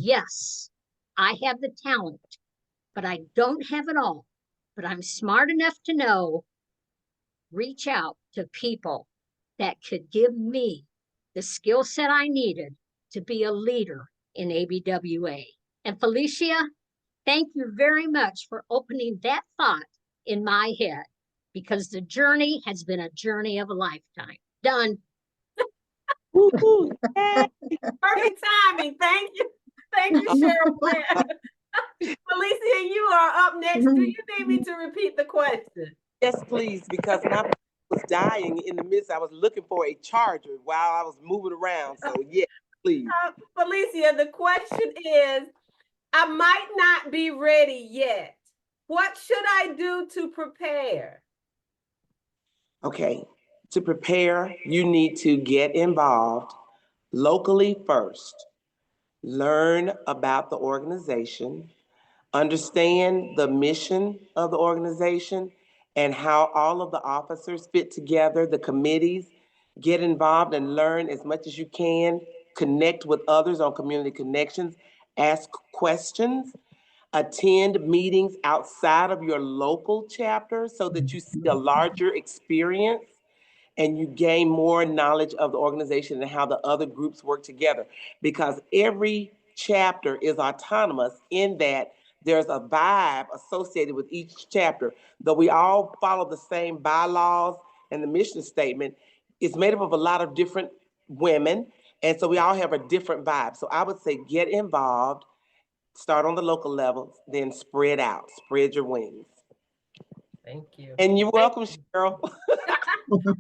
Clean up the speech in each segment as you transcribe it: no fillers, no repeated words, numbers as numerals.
Yes, I have the talent, but I don't have it all. But I'm smart enough to know, reach out to people that could give me the skill set I needed to be a leader in ABWA. And Felicia, thank you very much for opening that thought in my head because the journey has been a journey of a lifetime. Done. Perfect timing. Thank you. Thank you, Cheryl Blair. Felicia, you are up next. Do you need me to repeat the question? Yes, please, because my was dying in the midst. I was looking for a charger while I was moving around. So, yes, please. Felicia, the question is, I might not be ready yet. What should I do to prepare? Okay, to prepare, you need to get involved locally first. Learn about the organization, understand the mission of the organization and how all of the officers fit together, the committees, get involved and learn as much as you can, connect with others on community connections, ask questions, attend meetings outside of your local chapter so that you see a larger experience and you gain more knowledge of the organization and how the other groups work together. Because every chapter is autonomous in that there's a vibe associated with each chapter. Though we all follow the same bylaws and the mission statement, it's made up of a lot of different women. And so we all have a different vibe. So I would say get involved, start on the local level, then spread out, spread your wings. Thank you. And you're welcome, Cheryl.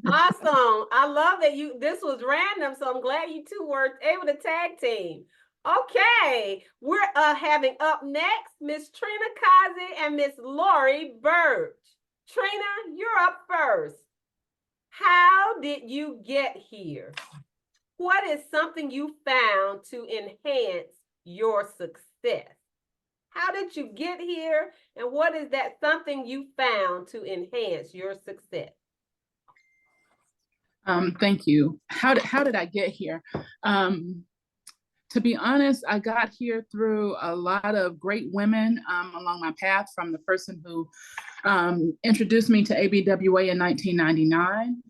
Awesome. I love that this was random, so I'm glad you two were able to tag team. Okay, we're having up next Miss Trina Kazi and Miss Lori Birch. Trina, you're up first. How did you get here? What is something you found to enhance your success? How did you get here? And what is that something you found to enhance your success? Thank you. How did I get here? To be honest, I got here through a lot of great women along my path, from the person who introduced me to ABWA in 1999.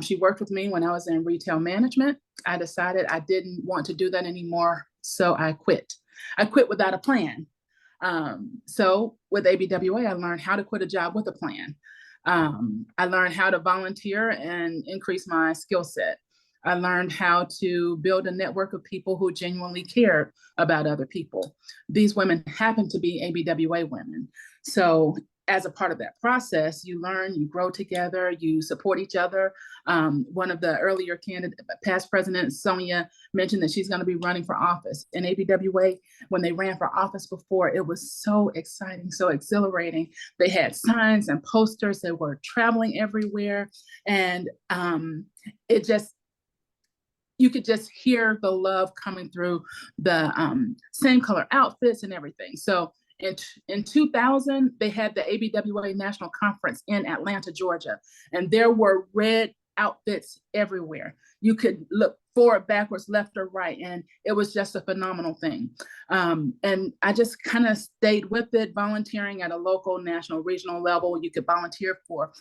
She worked with me when I was in retail management. I decided I didn't want to do that anymore, so I quit. I quit without a plan. So with ABWA, I learned how to quit a job with a plan. I learned how to volunteer and increase my skill set. I learned how to build a network of people who genuinely cared about other people. These women happen to be ABWA women. So as a part of that process, you learn, you grow together, you support each other. One of the earlier past presidents, Sonia, mentioned that she's going to be running for office. In ABWA, when they ran for office before, it was so exciting, so exhilarating. They had signs and posters that were traveling everywhere. And it just, you could just hear the love coming through the same color outfits and everything. So in 2000, they had the ABWA National Conference in Atlanta, Georgia, and there were red outfits everywhere. You could look forward, backwards, left or right, and it was just a phenomenal thing. And I just kind of stayed with it, volunteering at a local, national, regional level. You could volunteer for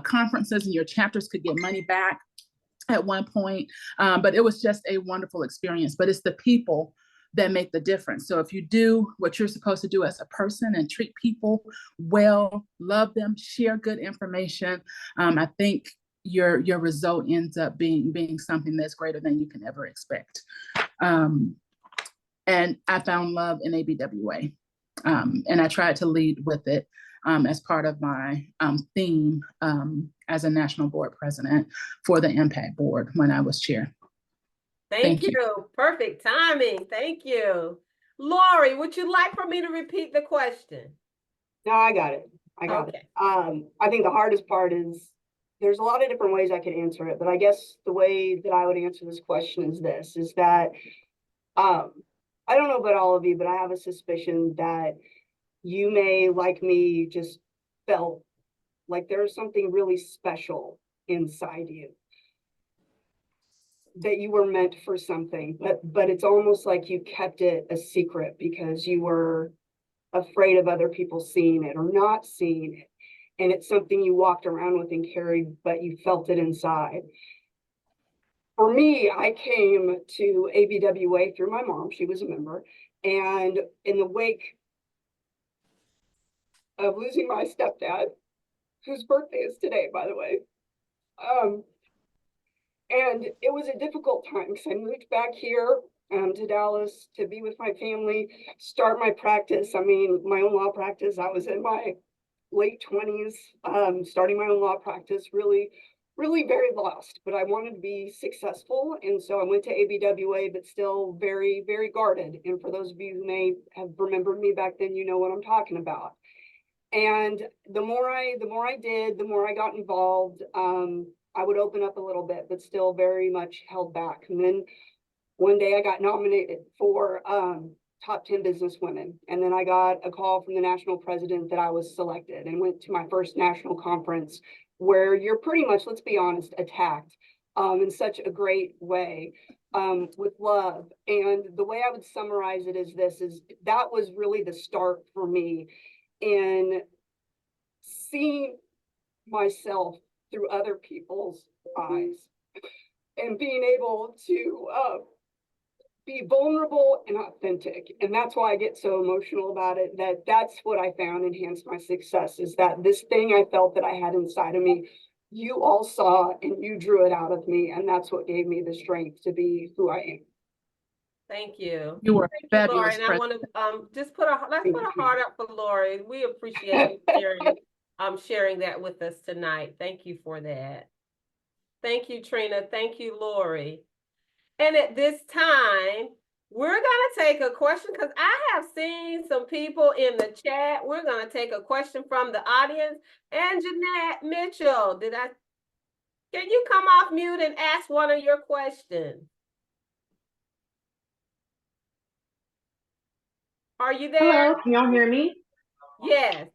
conferences and your chapters could get money back at one point, but it was just a wonderful experience. But it's the people that make the difference. So if you do what you're supposed to do as a person and treat people well, love them, share good information, I think your result ends up being something that's greater than you can ever expect. And I found love in ABWA, and I tried to lead with it as part of my theme as a national board president for the Impact Board when I was chair. Thank you. Perfect timing. Thank you. Lori, would you like for me to repeat the question? No, I got it. I got it. I think the hardest part is there's a lot of different ways I could answer it, but I guess the way that I would answer this question is this, is that I don't know about all of you, but I have a suspicion that you may, like me, just felt like there's something really special inside you. that you were meant for something, but it's almost like you kept it a secret because you were afraid of other people seeing it or not seeing it. And it's something you walked around with and carried, but you felt it inside. For me, I came to ABWA through my mom. She was a member. And in the wake of losing my stepdad, whose birthday is today, by the way, and it was a difficult time because I moved back here to Dallas to be with my family, start my practice. I mean, my own law practice. I was in my late 20s, starting my own law practice, really very lost, but I wanted to be successful. And so I went to ABWA, but still very, very guarded. And for those of you who may have remembered me back then, you know what I'm talking about. And the more I did, the more I got involved. I would open up a little bit, but still very much held back. And then one day I got nominated for top 10 business women. And then I got a call from the national president that I was selected and went to my first national conference where you're pretty much, let's be honest, attacked in such a great way with love. And the way I would summarize it is this, is that was really the start for me in seeing myself through other people's eyes and being able to be vulnerable and authentic. And that's why I get so emotional about it, that's what I found enhanced my success, is that this thing I felt that I had inside of me, you all saw and you drew it out of me. And that's what gave me the strength to be who I am. Thank you. You were Thank fabulous. You, Lori. And I want to just let's put a heart up for Lori. We appreciate you sharing that with us tonight. Thank you for that. Thank you, Trina. Thank you, Lori. And at this time, we're going to take a question because I have seen some people in the chat. We're going to take a question from the audience. And Jeanette Mitchell, can you come off mute and ask one of your questions? Are you there? Hello, can y'all hear me? Yes.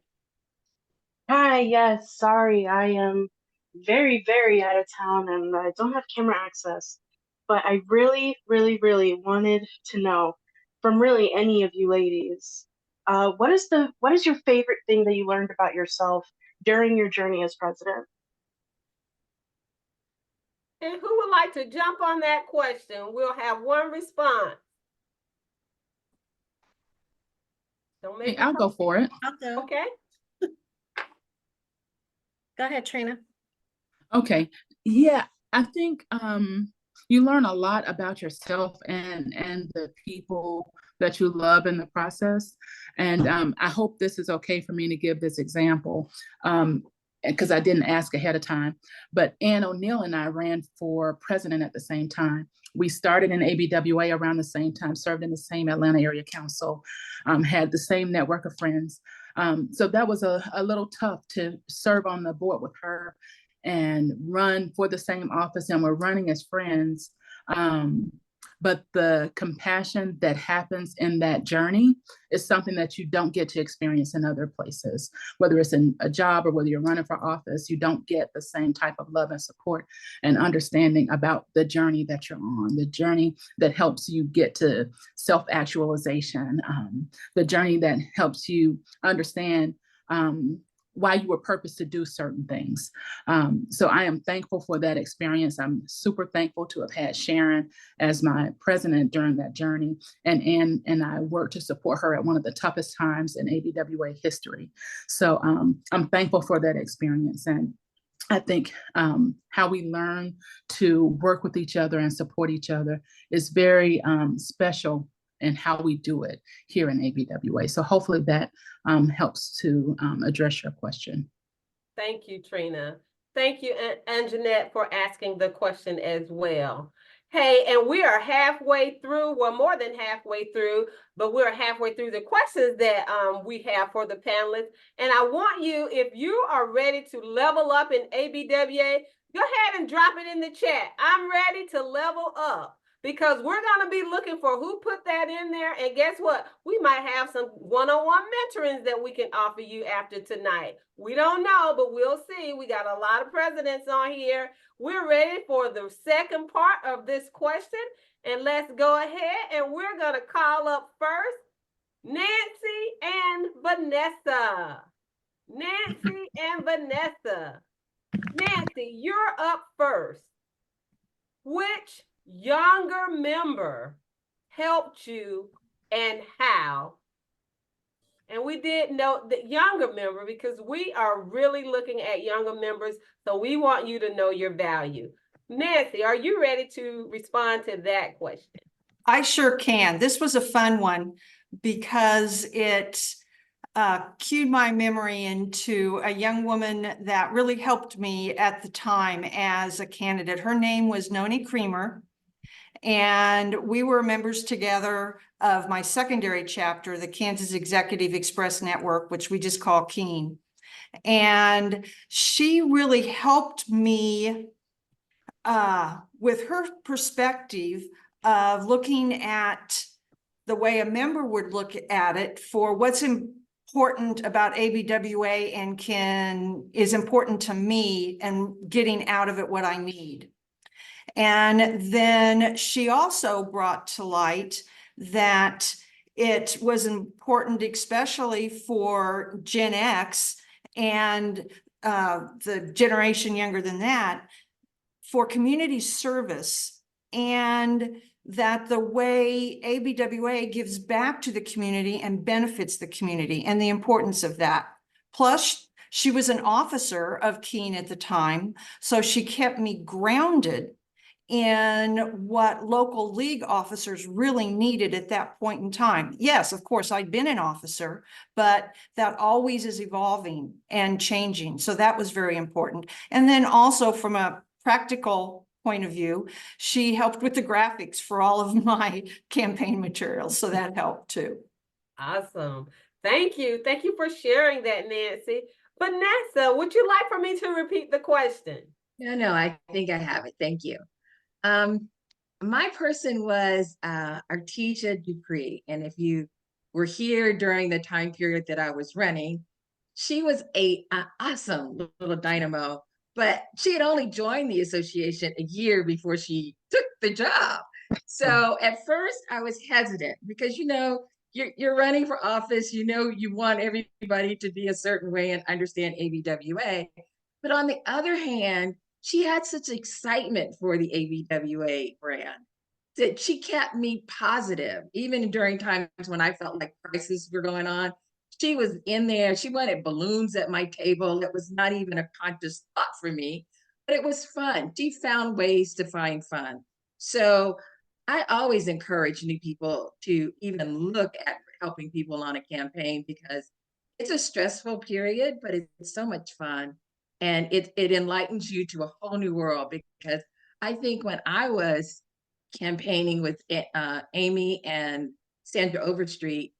Hi, yes, sorry, I am very, very out of town and I don't have camera access. But I really, really, really wanted to know from really any of you ladies, what is your favorite thing that you learned about yourself during your journey as president? And who would like to jump on that question? We'll have one response. Don't make I'll go for it. I'll go. Okay. Go ahead, Trina. Okay. Yeah, I think you learn a lot about yourself and the people that you love in the process. And I hope this is okay for me to give this example because I didn't ask ahead of time. But Ann O'Neill and I ran for president at the same time. We started in ABWA around the same time, served in the same Atlanta area council, had the same network of friends. So that was a little tough to serve on the board with her and run for the same office, and we're running as friends. But the compassion that happens in that journey is something that you don't get to experience in other places. Whether it's in a job or whether you're running for office, you don't get the same type of love and support and understanding about the journey that you're on, the journey that helps you get to self-actualization, the journey that helps you understand why you were purposed to do certain things. So I am thankful for that experience. I'm super thankful to have had Sharon as my president during that journey. And Ann and I worked to support her at one of the toughest times in ABWA history. So I'm thankful for that experience. And I think how we learn to work with each other and support each other is very special in how we do it here in ABWA. So hopefully that helps to address your question. Thank you, Trina. Thank you, and Jeanette, for asking the question as well. Hey, and we are halfway through, well, more than halfway through, but we're halfway through the questions that we have for the panelists. And I want you, if you are ready to level up in ABWA, go ahead and drop it in the chat. I'm ready to level up. because we're going to be looking for who put that in there. And guess what? We might have some one-on-one mentorings that we can offer you after tonight. We don't know, but we'll see. We got a lot of presidents on here. We're ready for the second part of this question. And let's go ahead and we're going to call up first Nancy and Vanessa. Nancy and Vanessa. Nancy, you're up first. Which younger member helped you and how? And we did note the younger member because we are really looking at younger members. So we want you to know your value. Nancy, are you ready to respond to that question? I sure can. This was a fun one because it cued my memory into a young woman that really helped me at the time as a candidate. Her name was Noni Creamer, and we were members together of my secondary chapter, the Kansas Executive Express Network, which we just call KEEN. And she really helped me with her perspective of looking at the way a member would look at it for what's important about ABWA and is important to me and getting out of it what I need. And then she also brought to light that it was important, especially for Gen X and the generation younger than that, for community service, and that the way ABWA gives back to the community and benefits the community and the importance of that. Plus, she was an officer of KEEN at the time, so she kept me grounded in what local league officers really needed at that point in time. Yes, of course, I'd been an officer, but that always is evolving and changing. So that was very important. And then also from a practical point of view, she helped with the graphics for all of my campaign materials. So that helped too. Awesome. Thank you. Thank you for sharing that, Nancy. Vanessa, would you like for me to repeat the question? No, I think I have it. Thank you. My person was Artesia Dupree. And if you were here during the time period that I was running, she was an awesome little dynamo, but she had only joined the association a year before she took the job. So at first I was hesitant because, you know, you're running for office, you know, you want everybody to be a certain way and understand ABWA. But on the other hand, she had such excitement for the ABWA brand that she kept me positive, even during times when I felt like crises were going on. She was in there. She wanted balloons at my table. It was not even a conscious thought for me, but it was fun. She found ways to find fun. So I always encourage new people to even look at helping people on a campaign because it's a stressful period, but it's so much fun. And it enlightens you to a whole new world, because I think when I was campaigning with Amy and Sandra Overstreet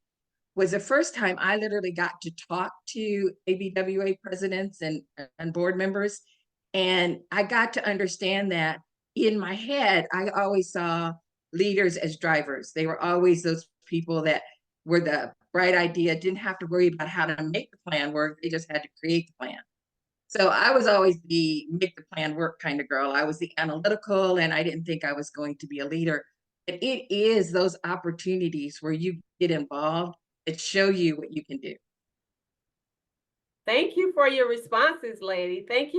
was the first time I literally got to talk to ABWA presidents and board members. And I got to understand that in my head, I always saw leaders as drivers. They were always those people that were the bright idea, didn't have to worry about how to make the plan work. They just had to create the plan. So I was always the make the plan work kind of girl. I was the analytical, and I didn't think I was going to be a leader. But it is those opportunities where you get involved that show you what you can do. Thank you for your responses, lady. Thank you.